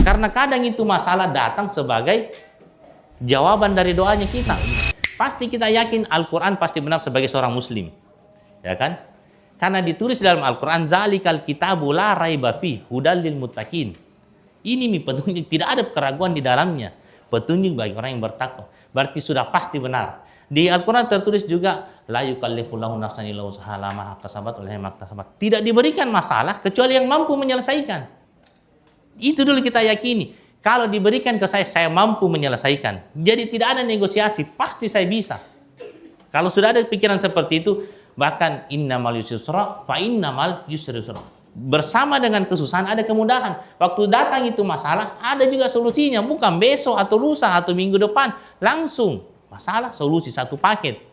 Karena kadang itu masalah datang sebagai jawaban dari doanya kita. Pasti kita yakin Al-Quran pasti benar sebagai seorang muslim. Ya kan? Karena ditulis dalam Al-Quran, Zalikal kitabu la raiba fi hudal lil muttaqin. Ini petunjuk, tidak ada keraguan di dalamnya. Petunjuk bagi orang yang bertakwa. Berarti sudah pasti benar. Di Al-Quran tertulis juga, la yukallifullahu nafsan illa wus'aha ma kasabat wa laha ma kasabat. Tidak diberikan masalah kecuali yang mampu menyelesaikan. Itu dulu kita yakini. Kalau diberikan ke saya mampu menyelesaikan. Jadi tidak ada negosiasi, pasti saya bisa. Kalau sudah ada pikiran seperti itu, bahkan innamal yusra fa innamal yusra. Bersama dengan kesusahan ada kemudahan. Waktu datang itu masalah, ada juga solusinya. Bukan besok atau lusa atau minggu depan. Langsung masalah, solusi, satu paket.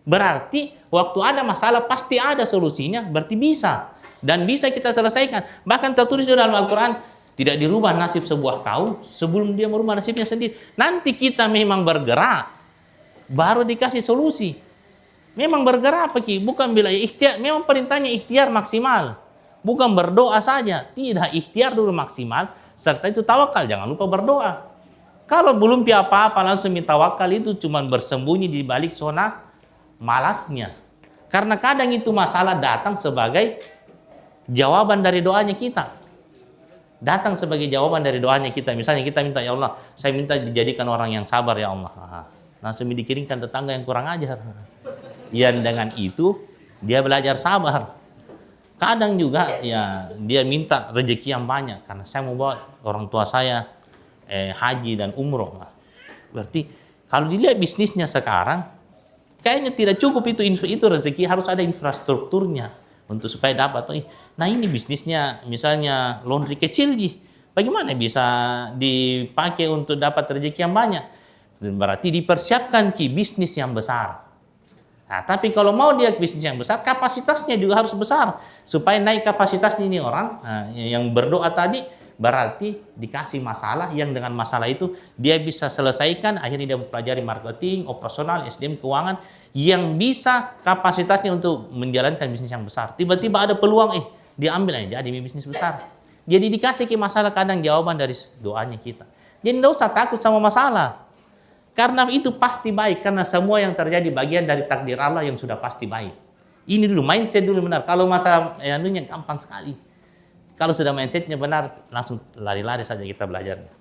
Berarti waktu ada masalah pasti ada solusinya, berarti bisa. Dan bisa kita selesaikan. Bahkan tertulis di dalam Al-Quran, tidak dirubah nasib sebuah kaum sebelum dia merubah nasibnya sendiri. Nanti kita memang bergerak, baru dikasih solusi. Memang bergerak apa Ki? Bukan bila ikhtiar, memang perintahnya ikhtiar maksimal. Bukan berdoa saja, tidak, ikhtiar dulu maksimal, serta itu tawakal, jangan lupa berdoa. Kalau belum apa-apa langsung minta tawakal itu cuma bersembunyi di balik zona malasnya. Karena kadang itu masalah datang sebagai jawaban dari doanya kita. Datang sebagai jawaban dari doanya kita. Misalnya kita minta, ya Allah, saya minta dijadikan orang yang sabar ya Allah. Langsung dikirimkan tetangga yang kurang ajar. Yang dengan itu dia belajar sabar. Kadang juga ya dia minta rezeki yang banyak karena saya mau bawa orang tua saya haji dan umroh. Berarti kalau dilihat bisnisnya sekarang kayaknya tidak cukup itu rezeki, harus ada infrastrukturnya untuk supaya dapat. Nah ini bisnisnya misalnya laundry kecil bagaimana bisa dipakai untuk dapat rezeki yang banyak? Berarti dipersiapkan bisnis yang besar. Nah, tapi kalau mau dia bisnis yang besar, kapasitasnya juga harus besar. Supaya naik kapasitasnya ini orang, yang berdoa tadi, berarti dikasih masalah, yang dengan masalah itu dia bisa selesaikan, akhirnya dia mempelajari marketing, operasional, SDM, keuangan, yang bisa kapasitasnya untuk menjalankan bisnis yang besar. Tiba-tiba ada peluang, diambil aja jadi bisnis besar. Jadi dikasih masalah kadang jawaban dari doanya kita. Jadi tidak usah takut sama masalah. Karena itu pasti baik, karena semua yang terjadi bagian dari takdir Allah yang sudah pasti baik. Ini dulu, mindset dulu benar. Kalau masalah anunya gampang sekali. Kalau sudah mindsetnya benar, langsung lari-lari saja kita belajarnya.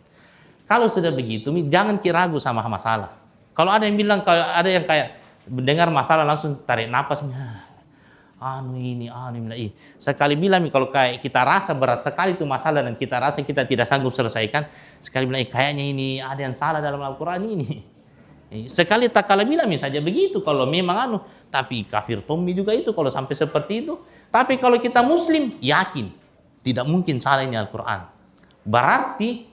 Kalau sudah begitu, jangan ragu sama masalah. Kalau ada yang bilang, kalau ada yang kayak mendengar masalah langsung tarik napas, ini. Sekali bilang, kalau kayak kita rasa berat sekali itu masalah dan kita rasa kita tidak sanggup selesaikan, sekali bilang, kayaknya ini ada yang salah dalam Al-Quran ini. Sekali tak kala bilang saja begitu, kalau memang tapi kafir Tommy juga itu kalau sampai seperti itu. Tapi kalau kita muslim, yakin, tidak mungkin salah ini Al-Quran. Berarti,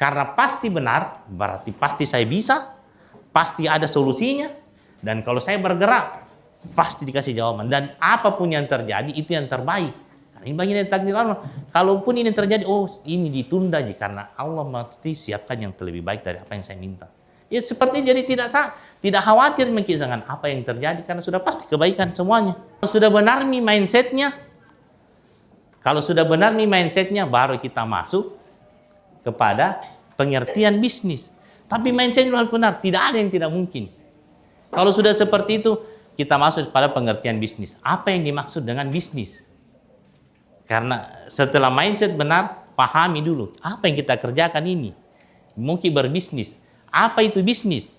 karena pasti benar, berarti pasti saya bisa, pasti ada solusinya, dan kalau saya bergerak, pasti dikasih jawaban. Dan apapun yang terjadi itu yang terbaik. Karena ini bagian dari takdir Allah. Kalaupun ini terjadi, ini ditunda karena Allah mesti siapkan yang lebih baik dari apa yang saya minta. Ya seperti jadi tidak khawatir dengan apa yang terjadi karena sudah pasti kebaikan semuanya. Kalau sudah benar mindsetnya, baru kita masuk kepada pengertian bisnis. Tapi mindsetnya harus benar, tidak ada yang tidak mungkin. Kalau sudah seperti itu, kita masuk pada pengertian bisnis. Apa yang dimaksud dengan bisnis? Karena setelah mindset benar, pahami dulu apa yang kita kerjakan ini. Mungkin berbisnis. Apa itu bisnis?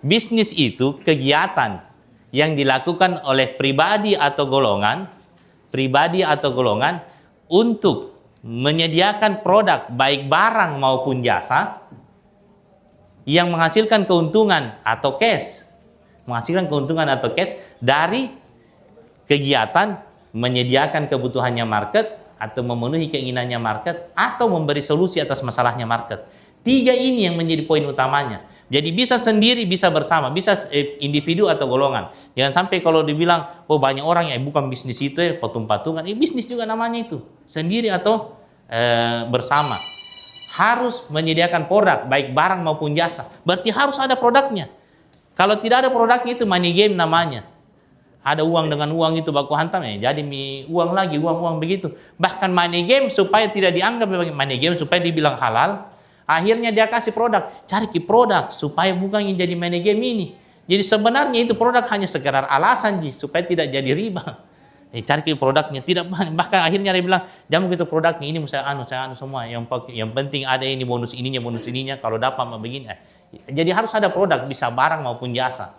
Bisnis itu kegiatan yang dilakukan oleh pribadi atau golongan untuk menyediakan produk baik barang maupun jasa yang menghasilkan keuntungan atau cash dari kegiatan menyediakan kebutuhannya market atau memenuhi keinginannya market atau memberi solusi atas masalahnya market. 3 ini yang menjadi poin utamanya. Jadi bisa sendiri, bisa bersama, bisa individu atau golongan. Jangan sampai kalau dibilang, banyak orang bukan bisnis itu patung-patungan. Bisnis juga namanya itu, sendiri atau bersama. Harus menyediakan produk, baik barang maupun jasa. Berarti harus ada produknya. Kalau tidak ada produknya itu money game namanya. Ada uang dengan uang itu baku hantam ya, jadi uang lagi, uang begitu. Bahkan money game supaya tidak dianggap sebagai money game, supaya dibilang halal. Akhirnya dia kasih produk, cari produk supaya bukan yang jadi money game ini. Jadi sebenarnya itu produk hanya sekedar alasan supaya tidak jadi riba. Cari produknya, tidak, bahkan akhirnya dia bilang, jangan begitu produknya ini saya anu semua. Yang penting ada ini bonus ininya, kalau dapat begini. Jadi harus ada produk, bisa barang maupun jasa.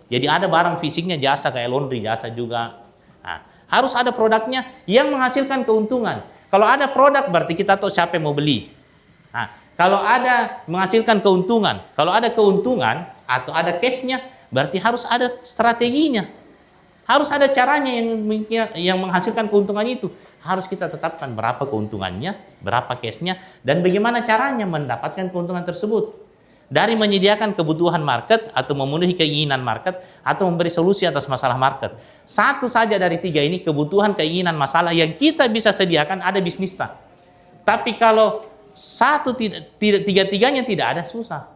Jadi ada barang fisiknya, jasa kayak laundry, jasa juga. Nah, harus ada produknya yang menghasilkan keuntungan. Kalau ada produk berarti kita tahu siapa yang mau beli. Nah, kalau ada menghasilkan keuntungan, kalau ada keuntungan atau ada cashnya, berarti harus ada strateginya. Harus ada caranya yang menghasilkan keuntungan itu. Harus kita tetapkan berapa keuntungannya, berapa cashnya, dan bagaimana caranya mendapatkan keuntungan tersebut. Dari menyediakan kebutuhan market atau memenuhi keinginan market atau memberi solusi atas masalah market. Satu saja dari tiga ini, kebutuhan, keinginan, masalah yang kita bisa sediakan, ada bisnisnya. Tapi kalau tiga-tiganya tidak ada, susah.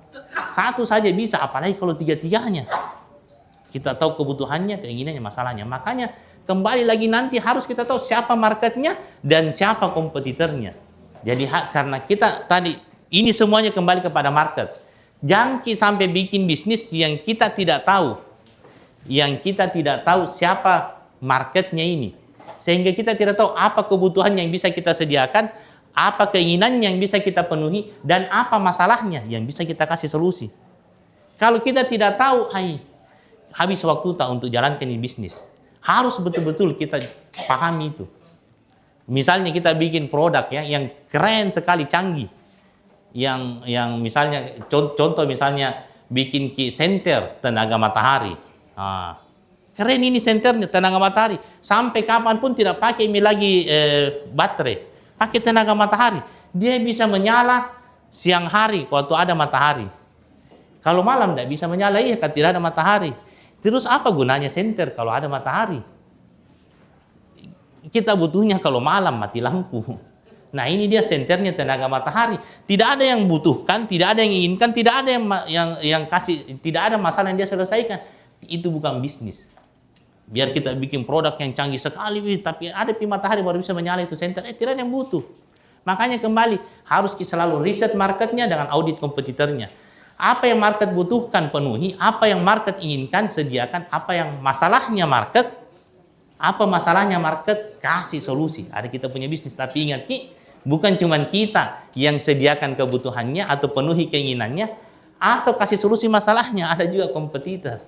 Satu saja bisa, apalagi kalau tiga-tiganya. Kita tahu kebutuhannya, keinginannya, masalahnya. Makanya kembali lagi nanti harus kita tahu siapa marketnya dan siapa kompetitornya. Jadi karena kita tadi, ini semuanya kembali kepada market. Jangan sampai bikin bisnis yang kita tidak tahu. Yang kita tidak tahu siapa marketnya ini. Sehingga kita tidak tahu apa kebutuhan yang bisa kita sediakan, apa keinginan yang bisa kita penuhi, dan apa masalahnya yang bisa kita kasih solusi. Kalau kita tidak tahu, habis waktu tak untuk jalankan ini bisnis. Harus betul-betul kita pahami itu. Misalnya kita bikin produk ya yang keren sekali, canggih. Yang misalnya contoh misalnya bikin senter tenaga matahari. Keren ini senternya tenaga matahari. Sampai kapanpun tidak pakai lagi baterai, pakai tenaga matahari. Dia bisa menyala siang hari waktu ada matahari. Kalau malam tidak bisa menyala, kan tidak ada matahari. Terus apa gunanya senter kalau ada matahari? Kita butuhnya kalau malam mati lampu. Nah ini dia senternya tenaga matahari. Tidak ada yang butuhkan, tidak ada yang inginkan, tidak ada yang kasih, tidak ada masalah yang dia selesaikan. Itu bukan bisnis. Biar kita bikin produk yang canggih sekali, tapi ada matahari baru bisa menyala itu senter. Tidak ada yang butuh. Makanya kembali harus kita selalu riset marketnya dengan audit kompetitornya. Apa yang market butuhkan penuhi, apa yang market inginkan sediakan, apa yang masalahnya market, apa masalahnya market kasih solusi. Ada kita punya bisnis, tapi ingat bukan cuma kita yang sediakan kebutuhannya atau penuhi keinginannya atau kasih solusi masalahnya, ada juga kompetitor.